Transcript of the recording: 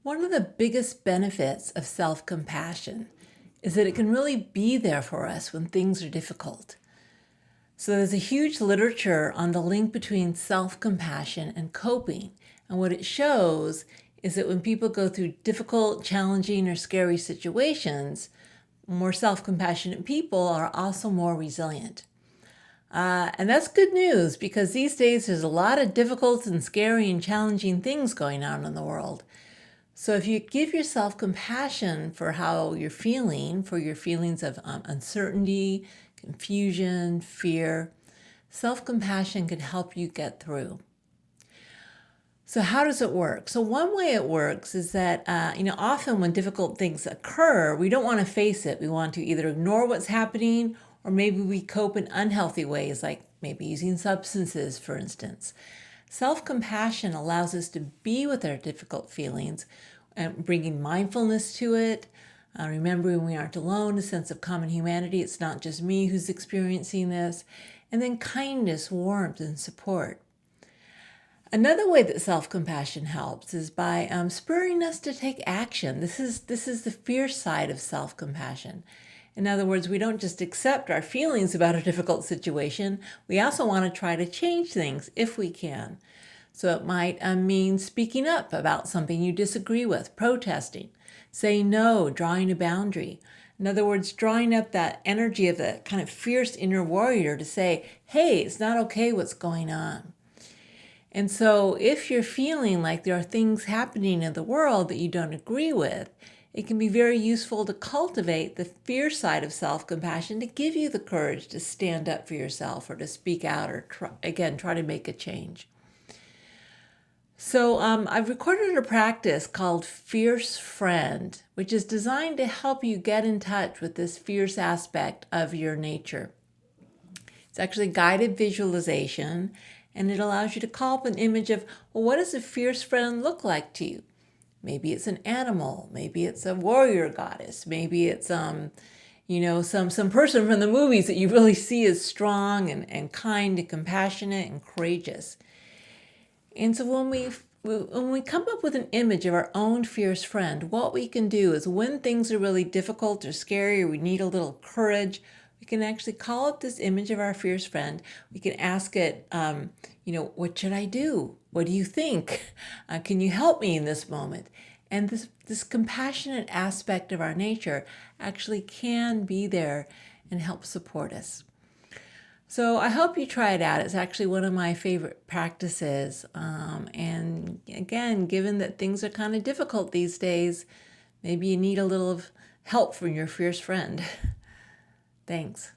One of the biggest benefits of self-compassion is that it can really be there for us when things are difficult. So there's a huge literature on the link between self-compassion and coping. And what it shows is that when people go through difficult, challenging, or scary situations, more self-compassionate people are also more resilient. And that's good news because these days there's a lot of difficult and scary and challenging things going on in the world. So if you give yourself compassion for how you're feeling, for your feelings of uncertainty, confusion, fear, self-compassion can help you get through. So how does it work? So one way it works is that, often when difficult things occur, we don't want to face it. We want to either ignore what's happening, or maybe we cope in unhealthy ways, like maybe using substances, for instance. Self-compassion allows us to be with our difficult feelings and bringing mindfulness to it, remembering we aren't alone, a sense of common humanity. It's not just me who's experiencing this. And then kindness, warmth, and support. Another way that self-compassion helps is by spurring us to take action. This is the fierce side of self-compassion. In other words, we don't just accept our feelings about a difficult situation. We also want to try to change things if we can. So it might mean speaking up about something you disagree with, protesting, saying no, drawing a boundary. In other words, drawing up that energy of that kind of fierce inner warrior to say, hey, it's not okay what's going on. And so if you're feeling like there are things happening in the world that you don't agree with, it can be very useful to cultivate the fierce side of self-compassion to give you the courage to stand up for yourself or to speak out or try to make a change. So I've recorded a practice called Fierce Friend, which is designed to help you get in touch with this fierce aspect of your nature. It's actually guided visualization, and it allows you to call up an image of, well, what does a fierce friend look like to you? Maybe it's an animal, maybe it's a warrior goddess, maybe it's some person from the movies that you really see as strong and kind and compassionate and courageous. And so when we come up with an image of our own fierce friend, what we can do is when things are really difficult or scary or we need a little courage, we can actually call up this image of our fierce friend. We can ask it, what should I do? What do you think? Can you help me in this moment? And this compassionate aspect of our nature actually can be there and help support us. So I hope you try it out. It's actually one of my favorite practices. And again, given that things are kind of difficult these days, maybe you need a little help from your fierce friend. Thanks.